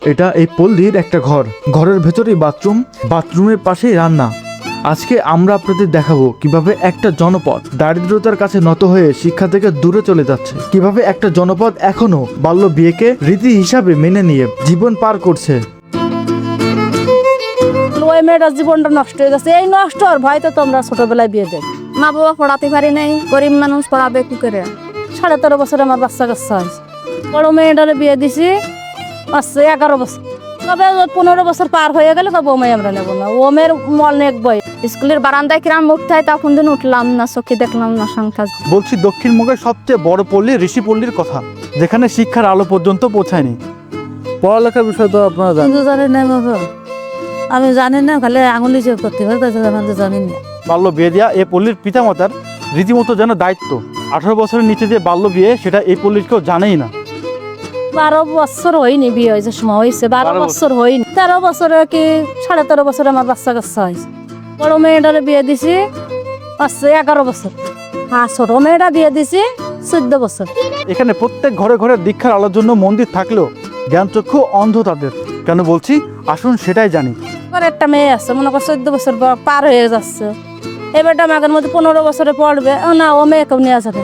এটা এই পল্লীর একটা ঘর, ঘরের ভেতরেই বাথরুম, বাথরুমের পাশেই রান্না। আজকে আমরা আপনাদের দেখাবো কিভাবে একটা জনপদ দারিদ্রতার কাছে নত হয়ে শিক্ষা থেকে দূরে চলে যাচ্ছে, কিভাবে একটা জনপদ এখনো বাল্য বিয়েকে রীতি হিসাবে মেনে নিয়ে জীবন পার করছে। ওই মেয়েটার জীবনটা নষ্ট হয়ে গেছে, এই নষ্ট আর ভয়তে তোমরা ছোটবেলায় বিয়ে দেবে। মা বাবা পড়াতে পারি নাই, গরিব মানুষ পড়াবে কি করে। 13.5 বছরে আমার বাচ্চা কাচ্চা হয়েছে। বড় মেয়েটারে বিয়ে দিছি আচ্ছা 11 বছর, তবে 15 বছর পার হয়ে গেলে তবে ও মেয়ে আমরা নেবো না। ও মেয়ের অনেক বই, স্কুলের বারান্দায় কিরাম উঠতে হয় তখন দিন উঠলাম না, চোখে দেখলাম না সংখ্যা। বলছি দক্ষিণবঙ্গের সবচেয়ে বড় পল্লী ঋষিপল্লীর কথা, যেখানে শিক্ষার আলো পর্যন্ত পৌঁছায়নি। পড়ালেখার বিষয় তো আপনারা জানেন। কিন্তু জানি না বাবা, আমি জানি না, খালি আঙুলি চেক করতে হয়, তাই আমাদের জানি না। বাল্য বিয়ে দেওয়া এই পল্লীর পিতামাতার রীতিমতো যেন দায়িত্ব। 18 বছরের নিচে যে বাল্য বিয়ে, সেটা এই পল্লীর কেউ জানেই না। 12 বছর হয়নি বিয়ে হয়েছে, সময় হয়েছে 12 বছর হয়নি। 13 বছরে কি 13.5 বছরে আমার বাচ্চা কাচ্চা হয়েছে। বড় মেয়েটারে বিয়ে দিছি আচ্ছা 11 বছর, আর ছোট মেয়েটা বিয়ে দিছি 14 বছর। এখানে প্রত্যেক ঘরে ঘরে দীক্ষার আলোর জন্য মন্দির থাকলেও জ্ঞানচক্ষু অন্ধ তাদের। কেন বলছি আসুন সেটাই জানি। আর একটা মেয়ে আছে, মনে কর 14 বছর পার হয়ে যাচ্ছে, এবারটা মাগের মধ্যে 15 বছরে পড়বে। না, ও মেয়েকেও নিয়ে যাবে,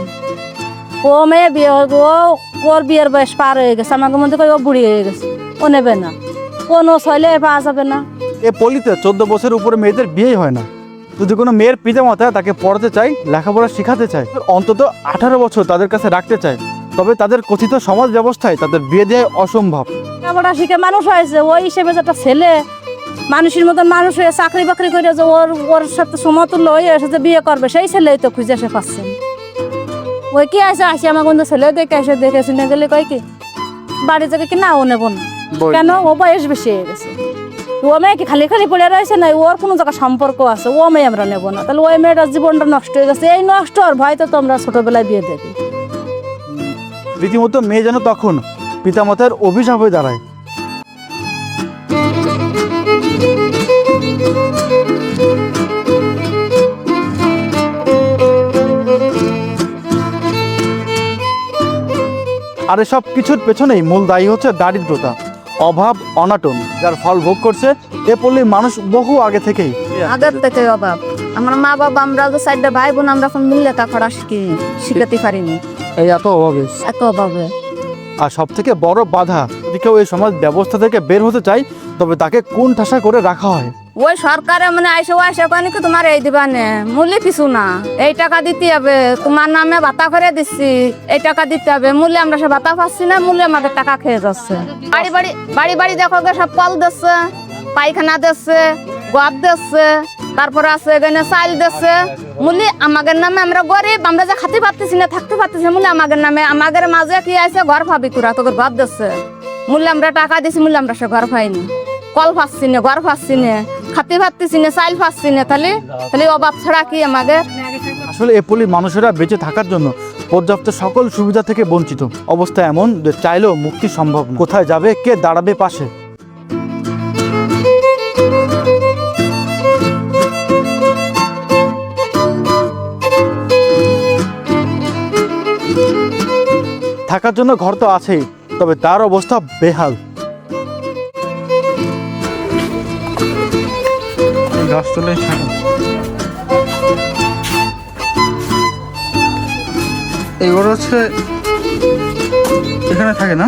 ও মেয়ে বিয়ে ওর বিয়ের বয়স পার হয়ে গেছে, আমাকে মধ্যে ও বুড়ি হয়ে গেছে, ও নেবে না, কোনো ছয়লে পাওয়া যাবে না। এ পল্লীতে 14 বছরের উপরে মেয়েদের বিয়েই হয় না। যদি কোনো মেয়ের পিতামাতা তাকে পড়াতে চায়, লেখাপড়া শেখাতে চায়, অন্তত 18 বছর তাদের কাছে রাখতে চায়, তবে তাদের কথিত সমাজ ব্যবস্থায় তাদের বিয়ে দেওয়া অসম্ভব। লেখাপড়া শিখে মানুষ হয়েছে, ওই হিসেবে যেটা ছেলে মানুষের মতন মানুষ হয়ে চাকরি বাকরি করে যে ওর সাথে সমতুল্য হয়ে এসে বিয়ে করবে, সেই ছেলেই তো খুঁজে এসে পাচ্ছেন। ওই কি আছে আসি আমার কোনো ছেলে দেখে এসে দেখে শুনে গেলে কয় কি বাড়ি থেকে কি না ও নেব না, কেন ও বয়স বেশি হয়ে গেছে। ও মেয়ে কি খালি খালি পড়ে রয়েছে না, ওর কোনো জায়গায় সম্পর্ক আছে, ও মেয়ে আমরা নেবো না। তাহলে ওই মেয়েটার জীবনটা নষ্ট হয়ে গেছে, এই নষ্ট আর ভয়তে তোমরা ছোটবেলায় বিয়ে দেবে। রীতিমতো মেয়ে যেন তখন পিতামাতার অভিশাপ হয়ে দাঁড়ায়। আর এসব কিছুর পেছনেই মূল দায়ী হচ্ছে দারিদ্রতা, অভাব, অনাটন, যার ফল ভোগ করছে এ পল্লীর মানুষ বহু আগে থেকেই। আগের থেকে অভাব, আমার মা বাবা আমরা যে 4টা ভাই বোন আমরা এখন লেখাপড়া শিখাতে পারিনি, এই এত অভাবে, এত অভাবে। আর সব থেকে বড় বাধা, যদি কেউ এই সমাজ ব্যবস্থা থেকে বের হতে চায় তবে তাকে কোন ঠাসা করে রাখা হয়। ওই সরকারে মানে আইসে কেন কি তোমার এই দিবা নে মূল্যে কিছু না, এই টাকা দিতে হবে, তোমার নামে ভাতা করে দিচ্ছি, এই টাকা দিতে হবে, মূল্যে আমরা সে ভাতা পাচ্ছি না, মূল্যে আমাদের টাকা খেয়ে যাচ্ছে। বাড়ি বাড়ি দেখো সব কল দিচ্ছে, পায়খানা দিচ্ছে, গোয়াব দিচ্ছে, তারপরে আছে এখানে চাল দিচ্ছে, মূল্যে আমাদের নামে আমরা গরিব, আমরা যে খাতে পারতেছি না, থাকতে পারতেছি, মূল্যে আমাদের নামে আমাদের মাঝে কি আছে ঘর পাবি তোরা, তোকে ঘর দিচ্ছে, মূল্যে আমরা টাকা দিছি, মূল্যে আমরা সে ঘর পাইনি, কল পাচ্ছি না, ঘর পাচ্ছি না, খাতে পারতেছি না, চাইল পাচ্ছি না, তাহলে অভাব ছাড়া কি আমাদের। আসলে এ পল্লীর মানুষেরা বেঁচে থাকার জন্য পর্যাপ্ত সকল সুবিধা থেকে বঞ্চিত। অবস্থা এমন যে চাইলেও মুক্তি সম্ভব না। কোথায় যাবে, কে দাঁড়াবে পাশে? থাকার জন্য ঘর তো আছেই, তবে তার অবস্থা বেহাল। এবার হচ্ছে এখানে থাকে না,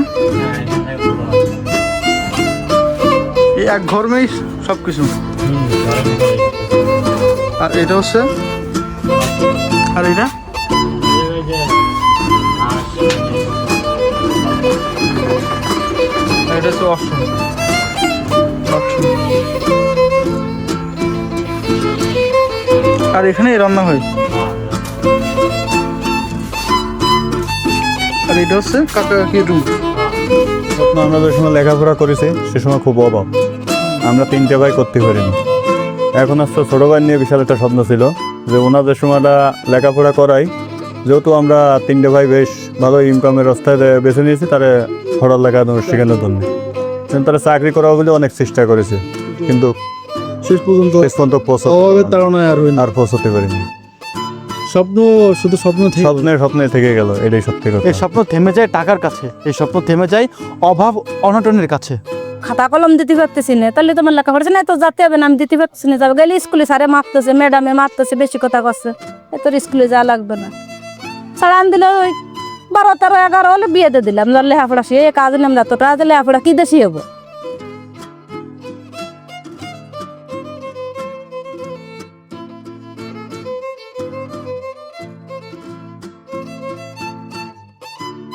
এই এক ঘর মেয়ে সবকিছু। আর এটা হচ্ছে, আর এটা এটা হচ্ছে অপশন। আর এখানে রান্না হয়। আর এটা হচ্ছে কাকা কাকির রুম। আমরা যে সময় লেখাপড়া করেছি সে সময় খুব অভাব, আমরা 3টে ভাই করতে পারিনি। এখন আসলে ছোটো ভাই নিয়ে বিশাল একটা স্বপ্ন ছিল যে ওনাদের সময়টা লেখাপড়া করাই, যেহেতু আমরা 3টে ভাই বেশ ভালো ইনকামের রাস্তায় বেছে নিয়েছি, তারা পড়ালেখা শেখানোর জন্য। তারা চাকরি করা বলে অনেক চেষ্টা করেছে, কিন্তু শেষ পর্যন্ত আর পৌঁছতে পারিনি। স্বপ্ন শুধু স্বপ্নে থেকে গেল, এটাই সত্যি কথা। এই স্বপ্ন থেমে যায় টাকার কাছে, এই স্বপ্ন থেমে যায় অভাব অনটনের কাছে। খাতা কলম দিতে পারতেছি না, তাহলে তোমার লেখাপড়া না, তো যাতে হবে না, আমি দিতে পারতেছি না, যাবে গেলে স্কুলে স্যারে মারতেছে, ম্যাডামে মারতেছে, বেশি কথা করছে, এত স্কুলে যাওয়া লাগবে না। ছাড়ান দিলে ওই 12, 13, 11 হলে বিয়ে দিয়ে দিলাম, ধর লেখাপড়া সে কাজ নিলাম, যতটা লেখাপড়া কি দেশি হবো।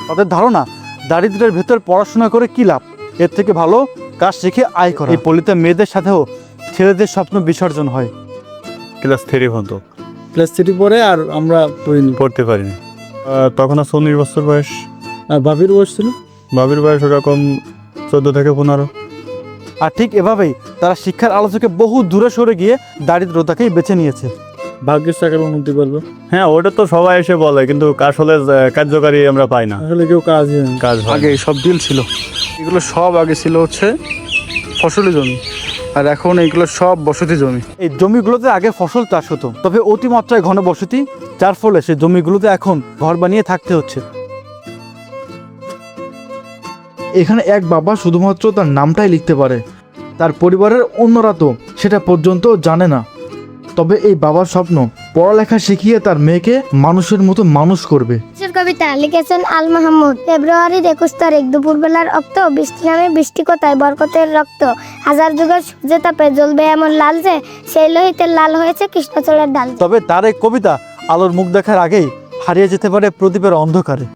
তাদের ধারণা দারিদ্র্যের ভেতর পড়াশোনা করে কি লাভ, এর থেকে ভালো কাজ শিখে আয় করা। এই পল্লীতে মেয়েদের সাথেও ছেলেদের স্বপ্ন বিসর্জন হয়। ক্লাস 3 পর্যন্ত ক্লাস 3 পরে আর আমরা পড়িনি। পড়তে পারিনি। তখন আছে 19 বছর বয়স। আর বাবির বয়স ছিল, বাবির বয়স ওরকম 14 থেকে 15। আর ঠিক এভাবেই তারা শিক্ষার আলো থেকে বহু দূরে সরে গিয়ে দারিদ্রতাকেই বেছে নিয়েছে। ভাগ্যের চাকার উন্নতি করবে। হ্যাঁ, ওটা তো সবাই এসে বলে, কিন্তু আসলে কার্যকারী আমরা পাই না। আসলে কেউ কাজই হয় না। কাজ হয় আগে সব ডিল ছিল, এগুলো সব আগে ছিল হচ্ছে ফসলি জমি, আর এখন এইগুলো সব বসতি জমি। এই জমিগুলোতে আগে ফসল চাষ হতো, তবে অতিমাত্রায় ঘন বসতি, যার ফলে সেই জমিগুলোতে এখন ঘর বানিয়ে থাকতে হচ্ছে। এখানে এক বাবা শুধুমাত্র তার নামটাই লিখতে পারে, তার পরিবারের অন্যরা তো সেটা পর্যন্ত জানে না। তবে এই বাবার স্বপ্ন পড়ালেখা শিখিয়ে তার মেয়েকে মানুষের মতো মানুষ করবে। কবিতা লিখেছেন আল মাহমুদ। ফেব্রুয়ারির 21 তারিখ দুপুরবেলার অক্ত, বৃষ্টি নামে বৃষ্টি কোথায় বরকতের রক্ত, হাজার যুগের সূর্যে তাপে জ্বলবে এমন লাল যে, সেই লোহিতে লাল হয়েছে কৃষ্ণচূড়ের ডাল। তবে তার এই কবিতা আলোর মুখ দেখার আগেই হারিয়ে যেতে পারে প্রদীপের অন্ধকারে।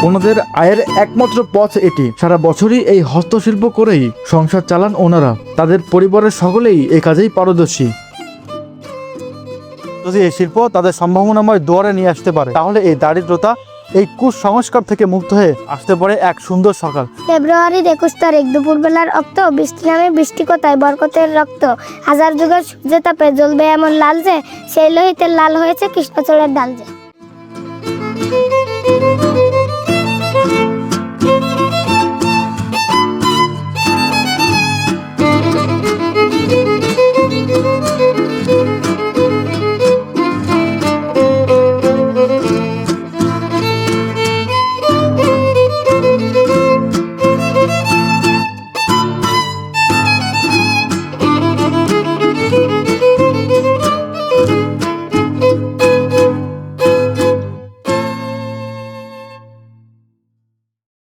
ওনাদের আয়ের একমাত্র পথ এটি। সারা বছরই এই হস্তশিল্প করেই সংসার চালান ওনারা। তাদের পরিবারের সকলেই এই কাজেই পারদর্শী। যদি এই শিল্প তাদের সম্ভাবনাময় দুয়ারে নিয়ে আসতে পারে, তাহলে এই দারিদ্রতা, এই কুসংস্কার থেকে মুক্ত হয়ে আসতে পারে এক সুন্দর সকাল। ফেব্রুয়ারির 21 তারিখ দুপুরবেলার অক্ত, বৃষ্টি নামে বৃষ্টি কোথায় বরকতের রক্ত, হাজার যুগের সূর্যে তাপে জ্বলবে এমন লাল যে, সেই লোহিতে লাল হয়েছে কৃষ্ণচূড়ের ডাল যে।